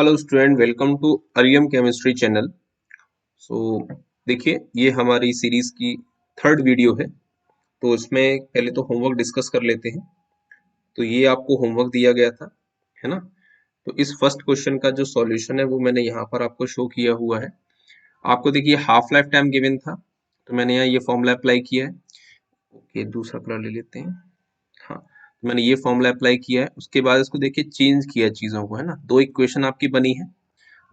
Hello student, welcome to Ariyam chemistry channel. So देखिए, ये हमारी सीरीज की थर्ड वीडियो है। तो इसमें पहले तो होमवर्क डिस्कस कर लेते हैं। तो ये आपको होमवर्क दिया गया था, है ना। तो इस फर्स्ट क्वेश्चन का जो सॉल्यूशन है वो मैंने यहाँ पर आपको शो किया हुआ है। आपको देखिए हाफ लाइफ टाइम गिवन था, तो मैंने यहाँ ये फॉर्मूला अप्लाई किया है। ओके, दूसरा कलर ले लेते हैं। हाँ, तो मैंने ये फॉर्मूला अप्लाई किया है। उसके बाद इसको देखिए चेंज किया चीज़ों को, है ना। दो इक्वेशन आपकी बनी है,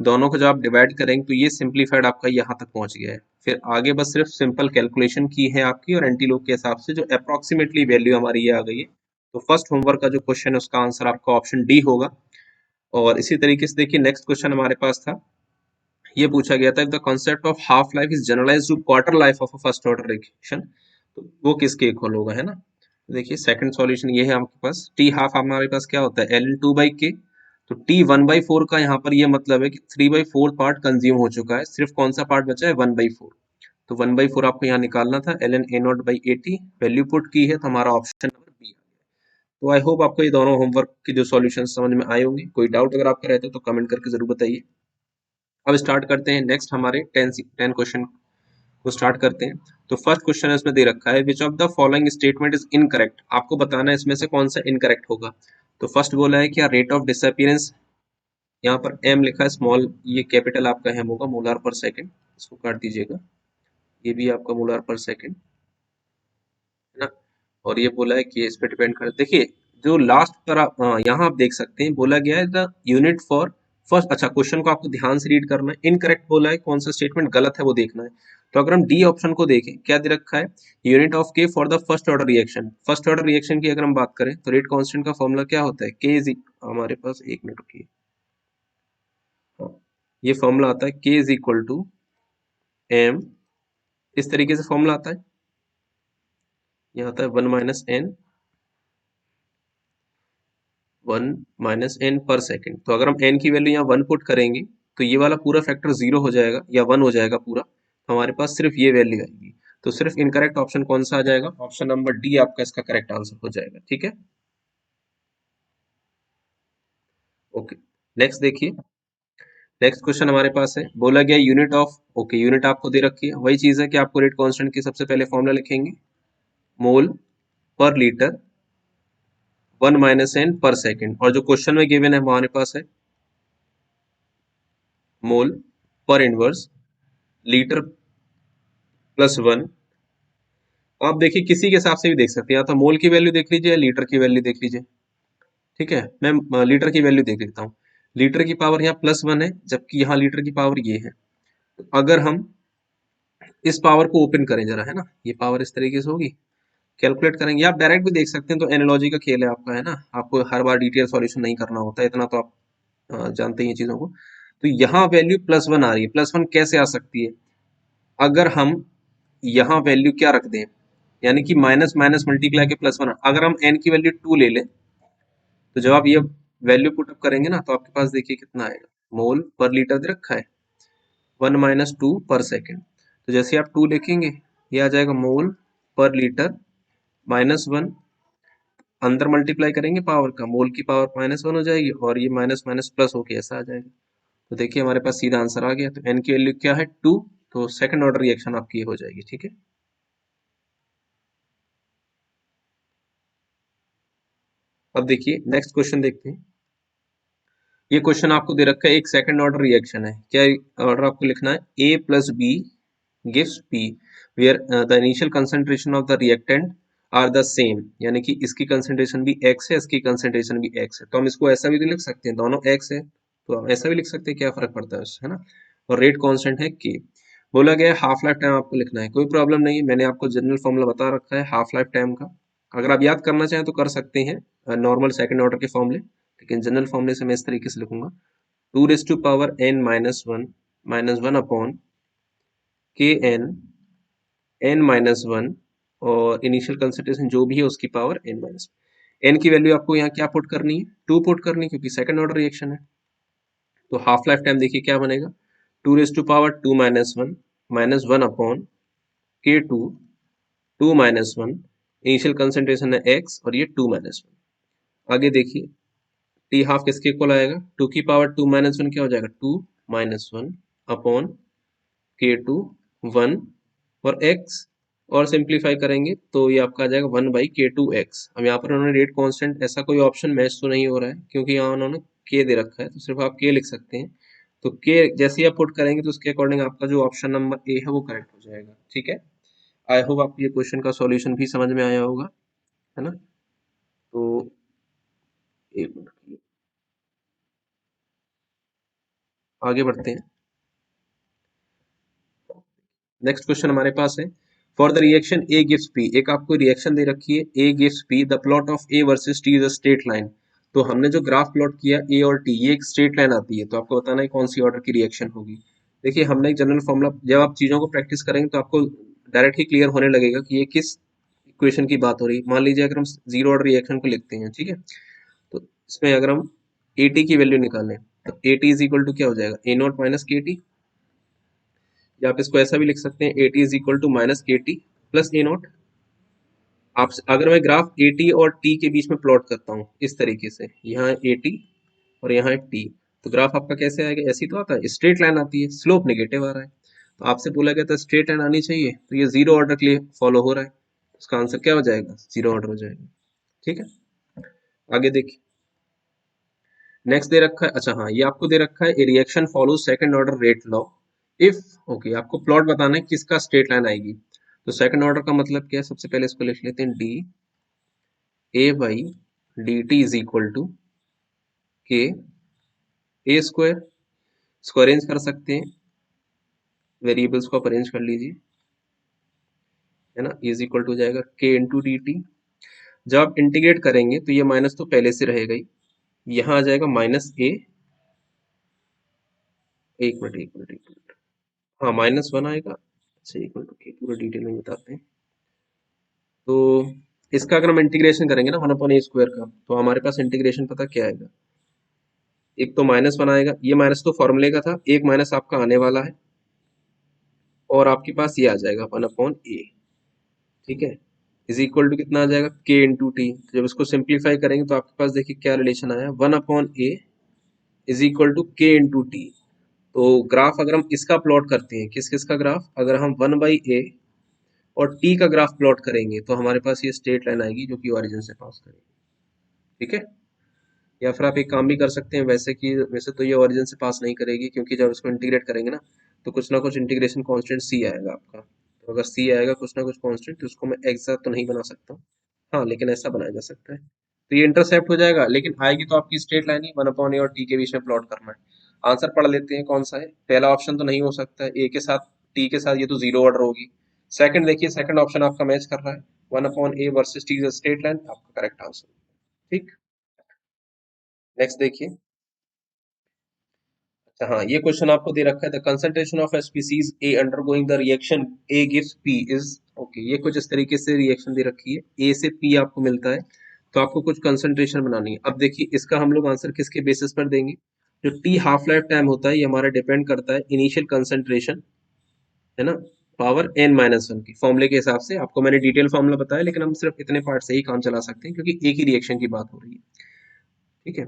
दोनों को जब आप डिवाइड करेंगे तो ये सिंप्लीफाइड आपका यहाँ तक पहुंच गया है। फिर आगे बस सिर्फ सिंपल कैलकुलेशन की है आपकी और एंटीलोग के हिसाब से जो अप्रोक्सीमेटली वैल्यू हमारी ये आ गई है। तो फर्स्ट होमवर्क का जो क्वेश्चन है उसका आंसर आपका ऑप्शन डी होगा। और इसी तरीके से देखिए नेक्स्ट क्वेश्चन हमारे पास था। ये पूछा गया था, if the concept of half life is generalised to quarter life of a first order equation, तो वो किसके इक्वल होगा, है ना। तो देखिए सेकंड सॉल्यूशन ये है आपके पास, टी हाफ हमारे पास क्या होता है, एल इन टू बाई के। तो टी वन बाई फोर का यहाँ पर ये मतलब है कि three by four part consume हो चुका है, सिर्फ कौन सा पार्ट बचा है, वन बाई फोर। तो वन बाई फोर आपको यहाँ निकालना था, L N A naught by A T value put की है, तो हमारा ऑप्शन नंबर बी। तो आई होप आपको ये दोनों होमवर्क के जो सॉल्यूशन समझ में आए होंगे। कोई डाउट अगर आपका रहता है तो कमेंट करके जरूर बताइए। अब स्टार्ट करते हैं नेक्स्ट हमारे टेन क्वेश्चन को स्टार्ट करते हैं। तो फर्स्ट क्वेश्चन इसमें दे रखा है, which of the following statement is incorrect. आपको बताना है इसमें से कौन सा इनकरेक्ट होगा। तो फर्स्ट बोला है क्या, रेट ऑफ डिसअपियरेंस, यहाँ पर एम लिखा है स्मॉल, ये कैपिटल आपका एम होगा, मोलार पर सेकंड, इसको काट दीजिएगा। ये भी आपका मोलार पर सेकंड, है ना। और ये बोला है कि इस पे डिपेंड कर, देखिए जो लास्ट पर आप यहाँ आप देख सकते हैं बोला गया है द यूनिट फॉर फर्स्ट। अच्छा, क्वेश्चन को आपको ध्यान से रीड करना है, इनकरेक्ट बोला है, कौन सा स्टेटमेंट गलत है वो देखना है। तो अगर हम डी ऑप्शन को देखें, क्या दे रखा है, यूनिट ऑफ के for the first order reaction. First order reaction की अगर हम बात करें तो रेट कांस्टेंट का फॉर्मूला क्या होता है, के इज, हमारे पास एक मिनट रुकिए, हाँ, ये फॉर्मूला आता है के इज इक्वल टू एम, इस तरीके से फॉर्मूला आता है। यह आता है one minus N, one minus N पर सेकेंड। तो अगर हम एन की वैल्यू यहाँ वन पुट करेंगे तो ये वाला पूरा फैक्टर जीरो हो जाएगा या वन हो जाएगा पूरा, तो हमारे पास सिर्फ ये वैल्यू आएगी। तो सिर्फ इनकरेक्ट ऑप्शन कौन सा आ जाएगा, ऑप्शन नंबर डी आपका इसका करेक्ट आंसर हो जाएगा। ठीक है, ओके। नेक्स्ट देखिए, नेक्स्ट क्वेश्चन हमारे पास है, बोला गया यूनिट ऑफ, ओके यूनिट आपको दे रखी है, वही चीज है कि आपको रेट कांस्टेंट की सबसे पहले फॉर्मूला लिखेंगे, मोल पर लीटर वन माइनस एन पर सेकेंड, और जो क्वेश्चन में गिवन है हमारे पास है मोल पर इनवर्स लीटर प्लस वन। आप देखिए किसी के हिसाब से भी देख सकते हैं, या तो मोल की वैल्यू देख लीजिए या लीटर की वैल्यू देख लीजिए। ठीक है, मैं लीटर की वैल्यू देख लेता हूँ। लीटर की पावर यहाँ प्लस वन है, जबकि यहाँ लीटर की पावर ये है। तो अगर हम इस पावर को ओपन करें जरा, है ना, ये पावर इस तरीके से होगी, कैलकुलेट करेंगे, या आप डायरेक्ट भी देख सकते हैं। तो एनालॉजी का खेल है आपका, है ना, आपको हर बार डिटेल सॉल्यूशन नहीं करना होता है, इतना तो आप जानते ही हैं चीजों को। तो यहाँ वैल्यू प्लस वन आ रही है, प्लस वन कैसे आ सकती है, अगर हम यहाँ वैल्यू क्या रख दें, यानी कि माइनस माइनस मल्टीप्लाई के प्लस वन। अगर हम एन की वैल्यू टू ले लें तो जब आप ये वैल्यू पुट अप करेंगे ना, तो आपके पास देखिए कितना आएगा, मोल पर लीटर दे रखा है वन माइनस टू पर सेकेंड। तो जैसे आप टू लिखेंगे ये आ जाएगा मोल पर लीटर माइनस वन, अंदर मल्टीप्लाई करेंगे पावर का, मोल की पावर माइनस वन हो जाएगी और ये माइनस माइनस प्लस होके ऐसा आ जाएगा। तो देखिए हमारे पास सीधा आंसर आ गया। तो एन की वैल्यू क्या है, टू। तो सेकंड ऑर्डर रिएक्शन आपकी हो जाएगी। ठीक है, अब देखिए नेक्स्ट क्वेश्चन देखते हैं। ये क्वेश्चन आपको दे रखा है, एक सेकंड ऑर्डर रिएक्शन है, क्या ऑर्डर आपको लिखना है, A plus B gives P where the initial concentration of the reactant are the same, यानी कि इसकी कंसंट्रेशन भी एक्स है, इसकी कंसंट्रेशन भी एक्स है। तो हम इसको ऐसा भी लिख सकते हैं, दोनों एक्स है तो हम ऐसा भी लिख सकते हैं, क्या फर्क पड़ता है उससे, है ना। और रेट कांस्टेंट है के। बोला गया है हाफ लाइफ टाइम आपको लिखना है, कोई प्रॉब्लम नहीं है, मैंने आपको जनरल फॉर्मूला बता रखा है हाफ लाइफ टाइम का। अगर आप याद करना चाहें तो कर सकते हैं नॉर्मल सेकंड ऑर्डर के फॉर्मूले, लेकिन जनरल फॉर्मूले से मैं इस तरीके से लिखूंगा, two raise to power N minus one upon K N N minus one, और इनिशियल कंसंट्रेशन जो भी है उसकी पावर एन माइनस। एन की वैल्यू आपको यहाँ क्या पुट करनी है, टू पुट करनी है, क्योंकि सेकंड ऑर्डर रिएक्शन है। तो हाफ लाइफ टाइम देखिए क्या बनेगा, two raise to power two minus one upon K two, two minus one, initial concentration है एक्स और ये टू माइनस वन। आगे देखिए टी हाफ किसके इक्वल आएगा, 2 की पावर 2 - 1 क्या हो जाएगा, 2 - 1 अपॉन k2 1 और x, और सिंप्लीफाई करेंगे तो ये आपका आ जाएगा 1/k2x। अब यहाँ पर उन्होंने रेट कांस्टेंट ऐसा कोई ऑप्शन मैच तो नहीं हो रहा है क्योंकि यहाँ उन्होंने k दे रखा है, तो सिर्फ आप k लिख सकते हैं। तो k जैसे ही आप पुट करेंगे तो उसके अकॉर्डिंग आपका जो ऑप्शन नंबर ए है वो करेक्ट हो जाएगा। ठीक है, आई होप आपको ये क्वेश्चन का सॉल्यूशन भी समझ में आया होगा, है ना। तो एक मिनट, आगे बढ़ते हैं। नेक्स्ट क्वेश्चन हमारे पास है, for the reaction A gives P, एक आपको रिएक्शन दे रखी है ए gives P, the plot of A versus T is a straight line. तो हमने जो ग्राफ प्लॉट किया ए और टी, ये एक स्ट्रेट लाइन आती है, तो आपको बताना है कौन सी ऑर्डर की रिएक्शन होगी। देखिए हमने एक जनरल फॉर्मूला, जब आप चीजों को प्रैक्टिस करेंगे तो आपको डायरेक्ट ही क्लियर होने लगेगा कि ये किस इक्वेशन की बात हो रही है। मान लीजिए अगर हम जीरो ऑर्डर रिएक्शन को लिखते हैं, ठीक है, तो इसमें अगर हम ए टी की वैल्यू निकालें तो A T is equal to क्या हो जाएगा, A naught minus K T, या आप इसको ऐसा भी लिख सकते हैं, A T is equal to minus K T plus A naught. आप अगर मैं ग्राफ ए टी और टी के बीच में प्लॉट करता हूँ इस तरीके से, यहाँ ए टी और यहाँ टी, तो ग्राफ आपका कैसे आएगा, ऐसी तो आता है, स्ट्रेट लाइन आती है, स्लोप नेगेटिव आ रहा है। तो आपसे बोला गया था स्ट्रेट लाइन आनी चाहिए, तो ये जीरो ऑर्डर के लिए फॉलो हो रहा है, उसका आंसर क्या हो जाएगा, जीरो ऑर्डर हो जाएगा। ठीक है, आगे देखिए। नेक्स्ट दे रखा है, अच्छा हाँ, ये आपको दे रखा है, ए reaction follow second order rate law if, okay, आपको प्लॉट बताना है किसका स्ट्रेट लाइन आएगी। तो सेकंड ऑर्डर का मतलब क्या है, सबसे पहले इसको लिख लेते हैं, D A by D T is equal to K A square, इसको अरेंज कर सकते हैं, वेरिएबल्स को आप अरेंज कर लीजिए, है ना, इज इक्वल टू जाएगा के इंटू डी टी। जब आप इंटीग्रेट करेंगे तो ये माइनस तो पहले से रहेगा ही, यहाँ आ जाएगा माइनस ए, एक मिनट, हाँ -1 आएगा। अच्छा एक मिनट, ओके, पूरा डिटेल में बताते हैं। तो इसका अगर हम इंटीग्रेशन करेंगे ना 1/a² का, तो हमारे पास इंटीग्रेशन पता क्या आएगा, एक तो -1 आएगा, ये माइनस तो फॉर्मूले का था, एक माइनस आपका आने वाला है, और आपके पास ये आ जाएगा 1/a। ठीक है, इज इक्वल टू कितना आ जाएगा, के इंटू टी। जब इसको सिंप्लीफाई करेंगे तो आपके पास देखिए क्या रिलेशन आया, 1/a इज इक्वल टू के इंटू टी। तो ग्राफ अगर हम इसका प्लॉट करते हैं, किस किस का ग्राफ, अगर हम 1/a और टी का ग्राफ प्लॉट करेंगे तो हमारे पास ये स्ट्रेट लाइन आएगी जो कि ओरिजिन से पास करेगी। ठीक है, या फिर आप एक काम भी कर सकते हैं, वैसे कि वैसे तो ये ओरिजिन से पास नहीं करेगी, क्योंकि जब इसको इंटीग्रेट करेंगे ना तो कुछ ना कुछ इंटीग्रेशन कांस्टेंट सी आएगा आपका, तो अगर सी आएगा कुछ ना कुछ कांस्टेंट, तो उसको मैं एग्जैक्ट तो नहीं बना सकता, हाँ लेकिन ऐसा बनाया जा सकता है। तो ये इंटरसेप्ट हो जाएगा, लेकिन आएगी तो आपकी स्ट्रेट लाइन ही 1/a और टी के बीच में प्लॉट करना है। आंसर पढ़ लेते हैं कौन सा है, पहला ऑप्शन तो नहीं हो सकता है, ए के साथ टी के साथ ये तो जीरो ऑर्डर होगी। सेकंड देखिए, सेकंड ऑप्शन आपका मैच कर रहा है, 1/a versus T is straight line, आपका करेक्ट आंसर। ठीक, नेक्स्ट देखिए। अच्छा हाँ, ये क्वेश्चन आपको दे रखा है, the concentration of species A undergoing the reaction A gives P is, okay, ये कुछ इस तरीके से रिएक्शन दे रखी है, ए से पी आपको मिलता है, तो आपको कुछ कंसंट्रेशन बनानी है। अब देखिए इसका हम लोग आंसर किसके बेसिस पर देंगे, जो टी हाफ लाइफ टाइम होता है ये हमारा डिपेंड करता है इनिशियल कंसंट्रेशन, है ना, पावर n-1 की फॉर्मूले के हिसाब से। आपको मैंने डिटेल फॉर्मूला बताया, लेकिन हम सिर्फ इतने पार्ट से ही काम चला सकते हैं क्योंकि एक ही रिएक्शन की बात हो रही है। ठीक है,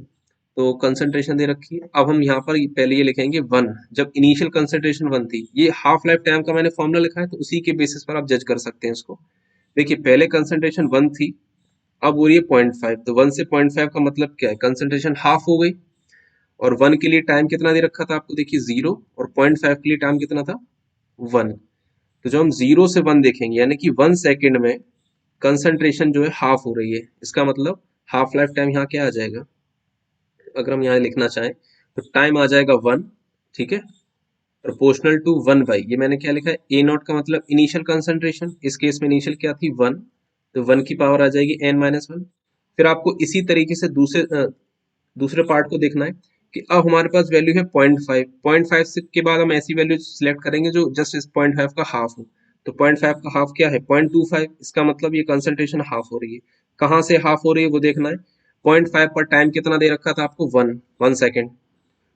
तो कंसंट्रेशन दे रखी है, अब हम यहाँ पर पहले ये लिखेंगे 1, जब इनिशियल कंसंट्रेशन 1 थी, ये हाफ लाइफ टाइम का मैंने फॉर्मूला लिखा है, तो उसी के बेसिस पर आप जज कर सकते हैं इसको। देखिए पहले कंसंट्रेशन 1 थी, अब हो रही है 0.5, तो 1 से 0.5 का मतलब क्या है, कंसंट्रेशन हाफ हो गई, और 1 के लिए टाइम कितना दे रखा था आपको, देखिए 0, और 0.5 के लिए टाइम कितना था, 1। तो जब हम 0 से 1 देखेंगे, यानी कि 1 सेकेंड में कंसंट्रेशन जो है हाफ हो रही है, इसका मतलब हाफ लाइफ टाइम यहाँ क्या आ जाएगा, अगर हम यहाँ लिखना चाहें तो टाइम आ जाएगा 1। ठीक है, प्रोपोर्शनल टू 1/, ये मैंने क्या लिखा है, ए नॉट का मतलब इनिशियल कंसंट्रेशन, इस केस में इनिशियल क्या थी 1, तो 1 की पावर आ जाएगी n-1। फिर आपको इसी तरीके से दूसरे पार्ट को देखना है कि अब हमारे पास वैल्यू है 0.5, 0.5 के बाद हम ऐसी वैल्यू सिलेक्ट करेंगे जो जस्ट इस 0.5 का हाफ हो। तो 0.5 का हाफ क्या है, 0.25, इसका मतलब ये कंसंट्रेशन हाफ हो रही है। कहाँ से हाफ हो रही है वो देखना है, 0.5 पर टाइम कितना दे रखा था आपको, 1 सेकेंड,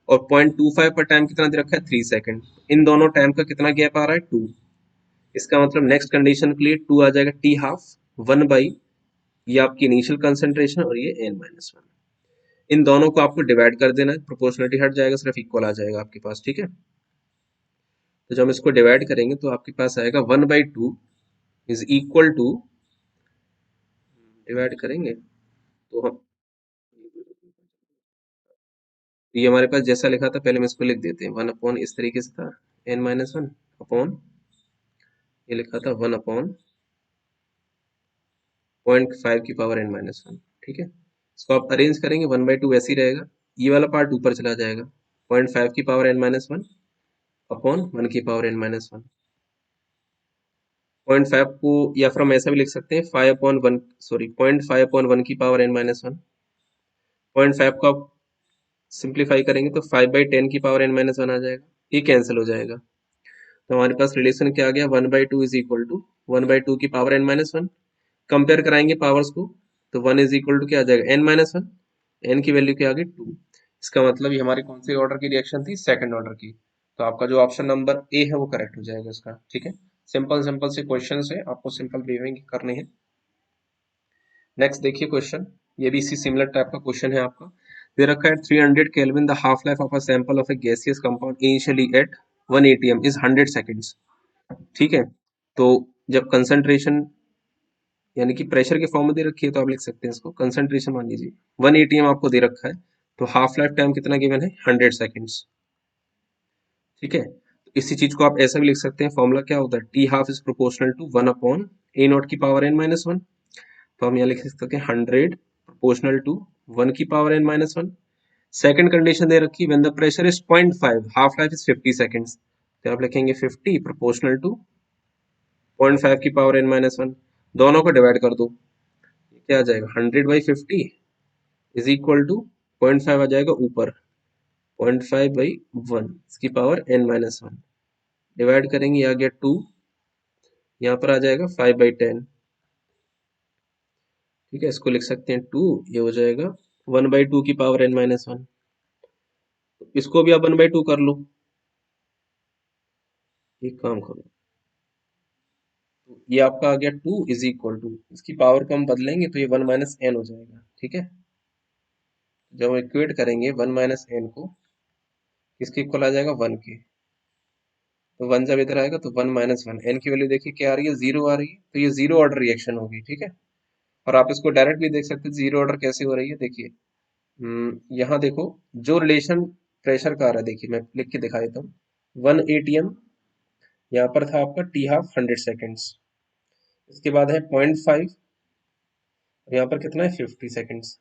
और 0.25 पर टाइम कितना दे रखा है, 3 सेकेंड। इन दोनों टाइम का कितना गैप आ रहा है, 2। इसका मतलब नेक्स्ट कंडीशन के लिए 2 आ जाएगा, टी हाफ 1/, ये आपकी इनिशियल कंसंट्रेशन और ये n-1। इन दोनों को आपको डिवाइड कर देना है, प्रोपोर्शनलिटी हट जाएगा, सिर्फ इक्वल आ जाएगा आपके पास, ठीक है। तो जब हम इसको डिवाइड करेंगे तो आपके पास आएगा 1/2 इज इक्वल टू, डिवाइड करेंगे तो हम, ये हमारे पास जैसा लिखा था पहले हम इसको लिख देते हैं, 1/, इस तरीके से था, n-1 अपॉन, ये लिखा था 1/0.5 की पावर n-1, ठीक है। इसको आप अरेंज करेंगे, 1/2 ऐसे ही रहेगा, ये वाला पार्ट ऊपर चला जाएगा, 0.5 की पावर n-1 अपॉन 1 की पावर n-1। 0.5 को या फिर हम ऐसा भी लिख सकते हैं 5/1, सॉरी 0.5/1 की पावर n-1। 0.5 को आप सिंप्लीफाई करेंगे तो 5/10 की पावर n-1 आ जाएगा, ये कैंसिल हो जाएगा। तो हमारे पास रिलेशन क्या आ गया, 1/2 इज इक्वल टू 1/2 की पावर n-1। कंपेयर कराएंगे पावर्स को तो 1 इज इक्वल टू क्या आ जाएगा, n-1, n की वैल्यू क्या आ गई 2। इसका मतलब ये हमारी कौन सी ऑर्डर की रिएक्शन थी, सेकंड ऑर्डर की। तो आपका जो ऑप्शन नंबर ए है वो करेक्ट हो जाएगा इसका, ठीक है। सिंपल सिंपल से क्वेश्चन है, आपको सिंपल बिहेविंग करने हैं। नेक्स्ट देखिए क्वेश्चन, ये भी इसी सिमिलर टाइप का क्वेश्चन है आपका। दे रखा है 300 kelvin the half life of a sample of A gaseous compound initially at 1 atm is 100 seconds, ठीक है। तो जब कंसंट्रेशन यानी कि प्रेशर के फॉर्म में दे रखी है तो आप लिख सकते हैं इसको कंसंट्रेशन, मान लीजिए 1 atm आपको दे रखा है, तो हाफ लाइफ टाइम कितना गिवन है, 100 सेकंड्स, ठीक है। तो इसी चीज को आप ऐसा भी लिख सकते हैं, फॉर्मूला क्या होता है, T half is proportional to 1/a0 की पावर n-1। तो हम यहाँ लिख सकते हैं 100 प्रोपोर्शनल टू 1 की पावर n-1। सेकंड कंडीशन दे रखी, when the pressure is 0.5, half life is 50 seconds, तो आप लिखेंगे 50 प्रोपोर्शनल टू 0.5 की पावर n-1। दोनों को डिवाइड कर दो, क्या आ जाएगा 100/50 इज इक्वल टू 0.5 आ जाएगा ऊपर, 0.5/1 इसकी पावर n-1, डिवाइड करेंगे, आ गया 2, यहाँ पर आ जाएगा 5/10, ठीक है। इसको लिख सकते हैं 2, ये हो जाएगा 1/2 की पावर n-1। इसको भी आप 1/2 कर लो, एक काम करो, तो ये आपका आ गया 2 इज इक्वल टू, इसकी पावर को हम बदलेंगे तो ये 1 - n हो जाएगा, ठीक है। जब हम इक्वेट करेंगे 1 - n को, इसके इक्वल आ जाएगा 1 के, तो 1 जब इधर आएगा तो 1 - 1, n की वैल्यू देखिए क्या आ रही है, 0 आ रही है, तो ये जीरो ऑर्डर रिएक्शन होगी, ठीक है। और आप इसको डायरेक्ट भी देख सकते हैं जीरो ऑर्डर कैसे हो रही है, देखिए यहाँ देखो जो रिलेशन प्रेशर का आ रहा है, देखिए मैं लिख के दिखा देता हूँ। 1 atm यहाँ पर था आपका टी हाफ 100 सेकेंड्स, इसके बाद है 0.5, यहाँ पर कितना है 50 सेकेंड्स।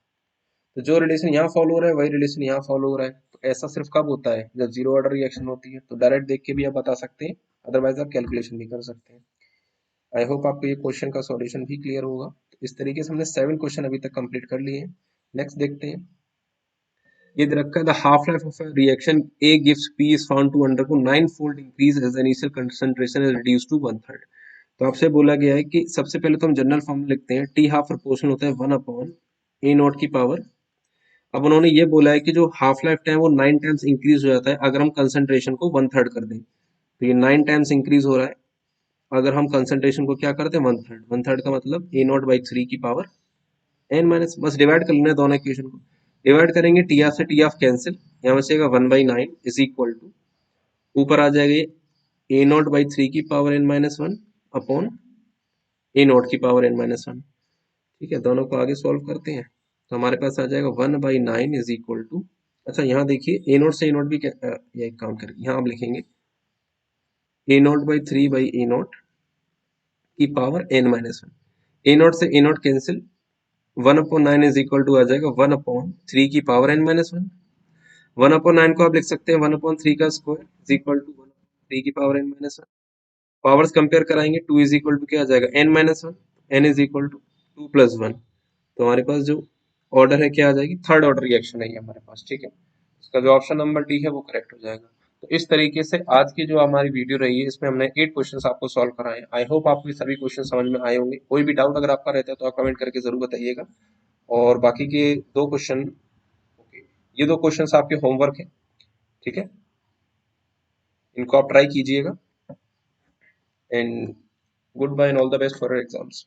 तो जो रिलेशन यहाँ फॉलो हो रहा है वही रिलेशन यहाँ फॉलो हो रहा है। तो ऐसा सिर्फ कब होता है, जब जीरो ऑर्डर रिएक्शन होती है। तो डायरेक्ट देख के भी आप बता सकते हैं, अदरवाइज आप कैलकुलेशन भी कर सकते हैं। आई होप आपको ये क्वेश्चन का सॉल्यूशन भी क्लियर होगा। तो इस तरीके से हमने 7 क्वेश्चन अभी तक कंप्लीट कर लिए हैं। नेक्स्ट देखते हैं, ये दे रखा है the half life of reaction A gives P is found to undergo 9-fold increase as initial concentration is reduced to 1/3। तो आपसे बोला गया है कि सबसे पहले तो हम जनरल फॉर्म लिखते हैं, टी हाफ प्रोपोर्शनल होता है 1/a0 की पावर। अब उन्होंने ये बोला है कि जो हाफ लाइफ टाइम वो 9 टाइम्स इंक्रीज हो जाता है अगर हम कंसंट्रेशन को 1/3 कर दें। तो ये 9 टाइम्स इंक्रीज हो रहा है अगर हम कंसंट्रेशन को क्या करते हैं 1/3। 1/3 का मतलब a0/3 की पावर n-, बस डिवाइड कर लेना है दोनों इक्वेशन को। डिवाइड करेंगे टी हाफ से टी हाफ कैंसिल, यहाँ बचेगा 1/9 इज इक्वल टू, ऊपर आ जाएगा ये a0/3 की पावर n-1 अपॉन a0 की पावर n-1, ठीक है। दोनों को आगे सॉल्व करते हैं तो हमारे पास आ जाएगा 1/9 इज इक्वल टू, अच्छा यहाँ देखिए a0 से a0 भी ये एक काम करें, यहाँ आप लिखेंगे a0/3/a0 की पावर n-1, a0 से a0 कैंसिल, 1/9 इज इक्वल टू आ जाएगा 1/3 की पावर n-1। 1/9 को आप लिख सकते हैं 1/3 का स्क्वायर इज इक्वल टू 1/3 की पावर n-1। पावर्स कंपेयर कराएंगे, 2 इज इक्वल टू क्या आ जाएगा n-1, n is equal to 2 + 1। तो हमारे पास जो ऑर्डर है क्या आ जाएगी, थर्ड ऑर्डर रिएक्शन है ये हमारे पास, ठीक है। इसका जो ऑप्शन नंबर डी है वो करेक्ट हो जाएगा। तो इस तरीके से आज की जो हमारी वीडियो रही है इसमें हमने 8 क्वेश्चंस आपको सॉल्व कराए। आई होप आपको ये सभी क्वेश्चन समझ में आए होंगे। कोई भी डाउट अगर आपका रहता है तो आप कमेंट करके जरूर बताइएगा। और बाकी के 2 क्वेश्चन, ओके, ये 2 क्वेश्चंस आपके होमवर्क है, ठीक है, इनको आप ट्राई कीजिएगा। And good bye and all the best for your exams.